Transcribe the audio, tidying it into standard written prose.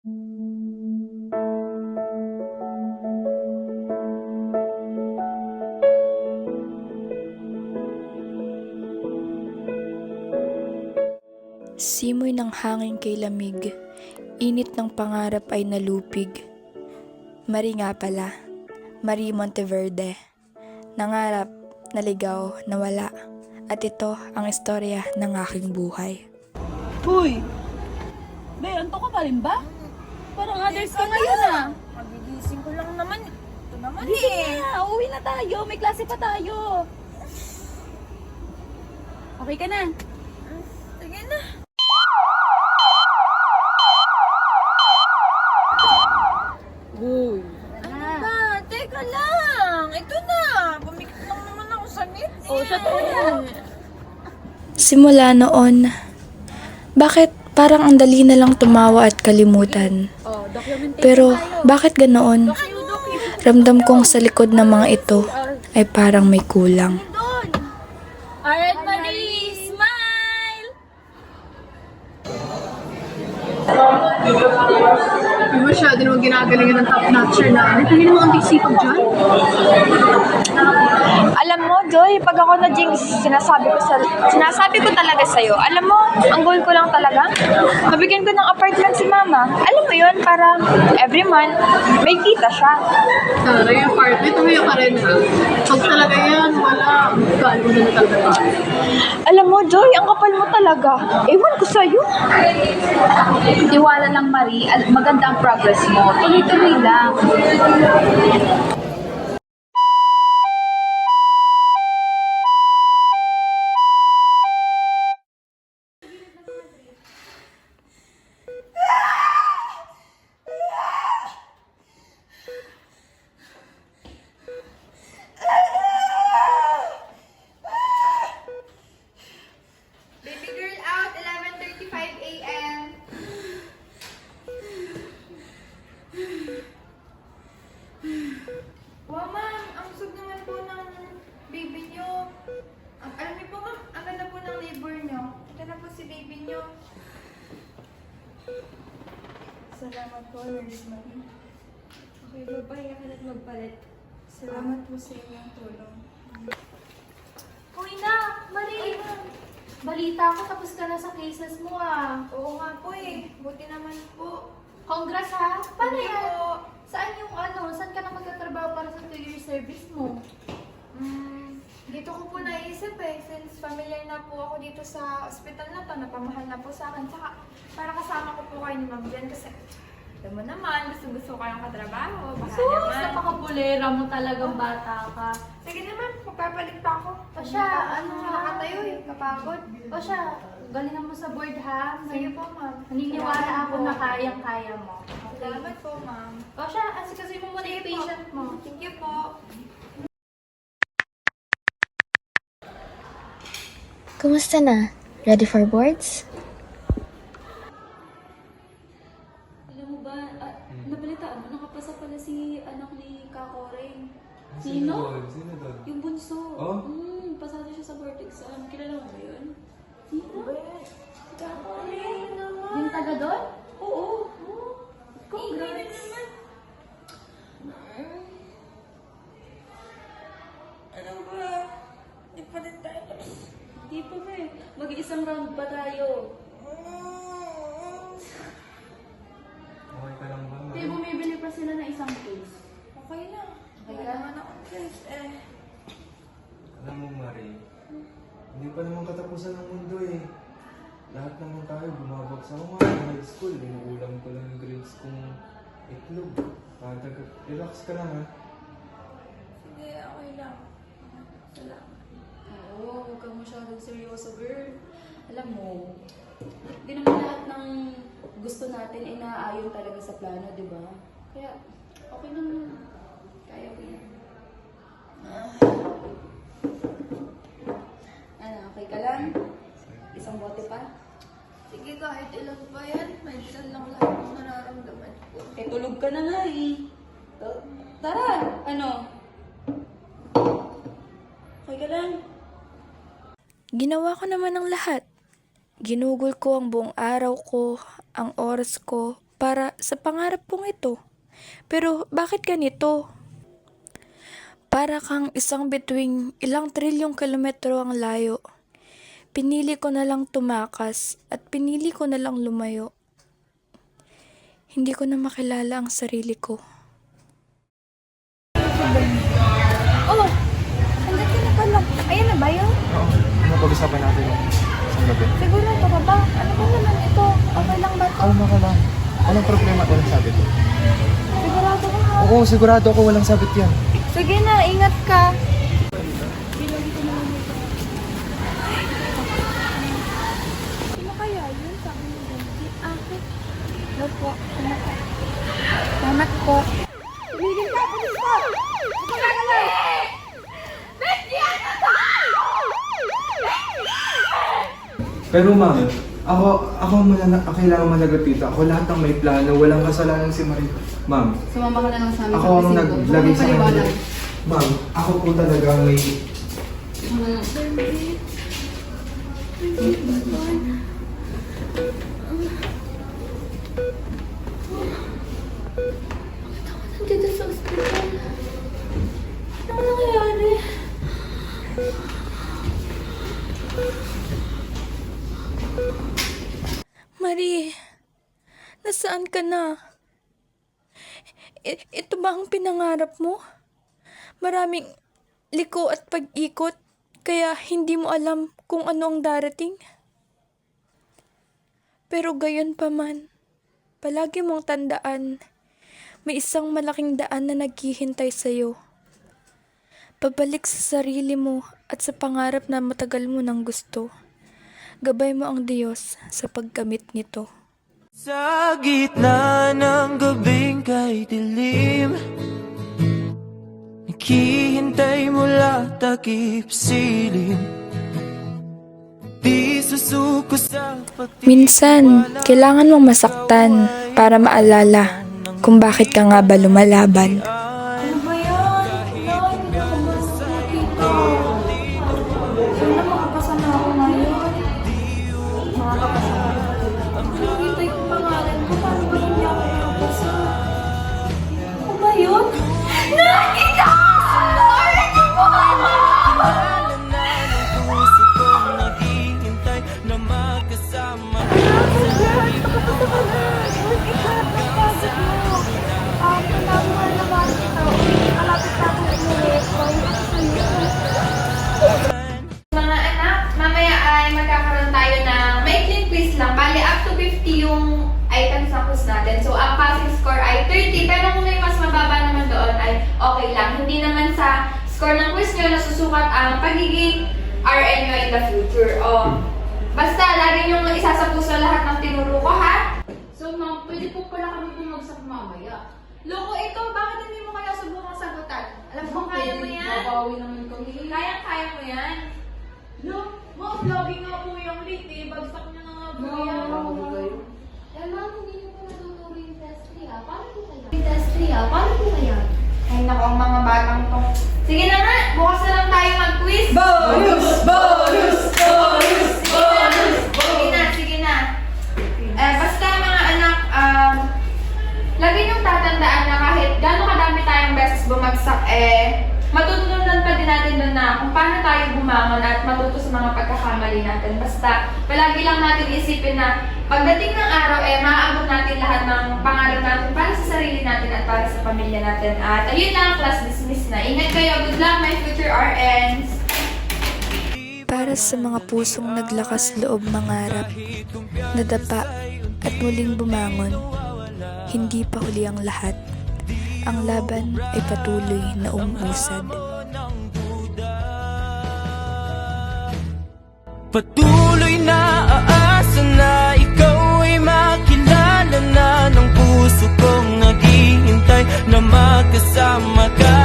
Simoy ng hangin kay lamig, init ng pangarap ay nalupig. Marie nga pala, Marie Monteverde. Nangarap, naligaw, nawala. At ito ang istorya ng aking buhay. Hoy! Be, anto ka pa rin ba? Parang others ka ngayon ah. Magigising ko lang naman. Ito naman Sige na, uwi na tayo. May klase pa tayo. Okay ka na? Sige na. Uy. Ba, teka lang. Ito na. Pumikit lang naman ako sa net. Oh, siya to yan. Simula noon, bakit parang ang dali na lang tumawa at kalimutan? Oh, documentation Pero tayo. bakit ganoon? Ramdam kong sa likod ng mga ito ay parang may kulang. Doon. Alright, Marie, smile! Hindi masyado naman ginagalingan ng top-notcher na. Tingin mo ang sipag dyan? Alam mo, Joy, pag ako na-jinx, sinasabi ko talaga sa'yo. Alam mo, ang goal ko lang talaga, mabigyan ko ng apartment si Mama. Alam mo yun, para every month, may kita siya. Tara, yung apartment, umiyak ka rin ha. Pag talaga yan, wala. Kala mo na talaga. Alam mo, Joy, ang kapal mo talaga. Ewan ko sa'yo. Tiwala lang, Marie. Maganda ang progress mo. Tuloy-tuloy lang. Baby girl out, 11:35 a.m. Wow, ma'am, ang busog naman po ng baby niyo. Alam niyo po, ma'am, ang ganda po ng labor niyo. Ito na po si baby niyo. Salamat po, Nurse Marie. Okay, babae ka na't magpalit. Salamat po sa inyong tulong. Uy na, Marie! Balita ko tapos ka na sa cases mo ah. Oo nga po eh. Buti naman po. Congrats ha! Paano Thank you yan? po. Saan yung saan ka na magtatrabaho para sa 2-year service mo? Dito ko po naisip eh, since familiar na po ako dito sa ospital na to, napamahal na po sa akin. Tsaka, para kasama ko po kayo ni Ma'am Jen kasi, alam mo naman, gusto ko kayong katrabaho. Baka Sus, naman. napakabulera mo talagang bata ka. Sige naman, magpapalit pa ako. O siya, Nakakatayo eh, kapagod. O siya, galingan mo sa board ha. Sige po, Ma'am. Naniniwala Salamat ako po. na kayang-kaya mo. Okay. Salamat po, Ma'am. O siya, asikasuhin mo muna yung patient mo. Thank you po. Kumusta na? Ready for boards? Alam mo ba, nabalitaan mo, nakapasa pala si anak ni Kakoreng. Sino? Sino doon? Yung bunso. Oh? Pasado siya sa board exam. Kilala mo ba yun? Sino? Kakoreng naman. Yung taga doon? Oo. Congrats. Ano ba? Di pa rin tayo. Di pa ba eh. Mag-iisang round pa tayo. Okay ka lang ba? Hindi, bumibili pa sila ng isang case. Okay na. Okay Wala ka? naman ako stress eh. Alam mo, Marie, hindi pa naman katapusan ng mundo eh. Lahat naman tayo bumabagsak. Ako nga, sa high school, inuulam ko lang yung grades kong itlog. Relax ka lang ha. Sige, okay lang. Salamat. Oo, huwag kang masyadong seryoso, girl. Alam mo, di naman lahat ng gusto natin ay naaayon talaga sa plano, di ba? Kaya, okay naman. Kaya ko yan. Ano, okay ka lang? Isang bote pa? Sige, kahit ilan pa yan, medyo lang lahat ng nararamdaman ko. Eh, tulog ka na nga eh. Tara, ano? Okay ka lang? Ginawa ko naman ang lahat. Ginugol ko ang buong araw ko, ang oras ko, para sa pangarap kong ito. Pero bakit ganito? Para kang isang bituing ilang trilyong kilometro ang layo. Pinili ko na lang tumakas at pinili ko na lang lumayo. Hindi ko na makilala ang sarili ko. Oh, andyan ka na pala. Ayan na ba yun? Oo, pag-usapan natin yung isang gabi. Sigurado ka ba? Ano ba naman ito? Okay lang ba ito? Kalma ka lang. Walang problema at walang sabit. Sigurado ka ha? Oo, sigurado ako walang sabit yan. Sige na, ingat ka. Sino kaya yun? Sabi ni Benji. Ako. Hello po. Salamat po. Tumigil ka! Pulis ka! Magkakalaw! Benji! Ano to? Pero ma'am, ako kailangan managot dito. Ako lahat ng may plano, walang kasalanan si Marie. Ma'am, Sumama ka na lang sa amin ako sa ang presinto. naglagay sa Paliwanag. kanya. Ma'am, ako po talaga may... Nandito sa ospital. Ano nangyayari? Marie, nasaan ka na? Ito ba ang pinangarap mo? Maraming liko at pag-ikot, kaya hindi mo alam kung ano ang darating? Pero gayon pa man, palagi mong tandaan, may isang malaking daan na naghihintay sa'yo. Pabalik sa sarili mo at sa pangarap na matagal mo nang gusto. Gabay mo ang Diyos sa pagkamit nito. Sa gitna ng gabing kay dilim, naghihintay mula takip silim. Di susuko sa Minsan, kailangan mong masaktan para maalala kung bakit ka nga ba lumalaban. Ano ba yan? No, hindi ako ba nakikita? Sana makapasama ako ngayon. Makakapasama ako. Nakikita yung pangalan ko. Paano ba hindi ako makapasa? Ako ba yun? Nakikita! Nakikita mo ako! puso kong naghihintay na magkasama. Mga anak, mamaya ay magkakaroon tayo ng maikling quiz lang. Bali, up to 50 yung items na quiz natin. So, ang passing score ay 30. Pero kung may mas mababa naman doon ay okay lang. Hindi naman sa score ng quiz nyo nasusukat ang pagiging RN nyo in the future. O, basta, lagi nyo isa sa puso lahat ng tinuro ko, ha? So, ma'am, pwede po pala kami bumagsak mamaya. Loko ito, bakit hindi mo kaya subukang sagutan? Alam mo, kaya mo yan? Babawi naman kami. Kaya mo yan? No, ma'am, lagi nga po yung late eh. Bagsak niya na nga po yan. Eh, ma'am, hindi niyo po natuturo yung test 3, ah. Paano po kaya? Yung test 3, ah. Paano po kaya? Ay, naku, ang mga batang to. Sige na nga, bukas na lang tayo mag-quiz. Bonus! Bonus! Bonus! Bonus! Sige na. Basta mga anak, lagi niyong tatandaan na kahit gano'ng kadami tayong beses bumagsak, matutunan pa din natin doon na kung paano tayo bumangon at matuto sa mga pagkakamali natin. Basta, palagi lang natin isipin na pagdating ng araw, maaabot natin lahat ng pangarap natin para sa sarili natin at para sa pamilya natin. At ayun lang, class dismiss na. Ingat kayo. Good luck, my future RNs! Para sa mga pusong naglakas loob mangarap, nadapa at muling bumangon, hindi pa huli ang lahat. Ang laban ay patuloy na umuusad. Patuloy na aasa na ikaw ay makilala na ng puso kong naghihintay na magkasama ka.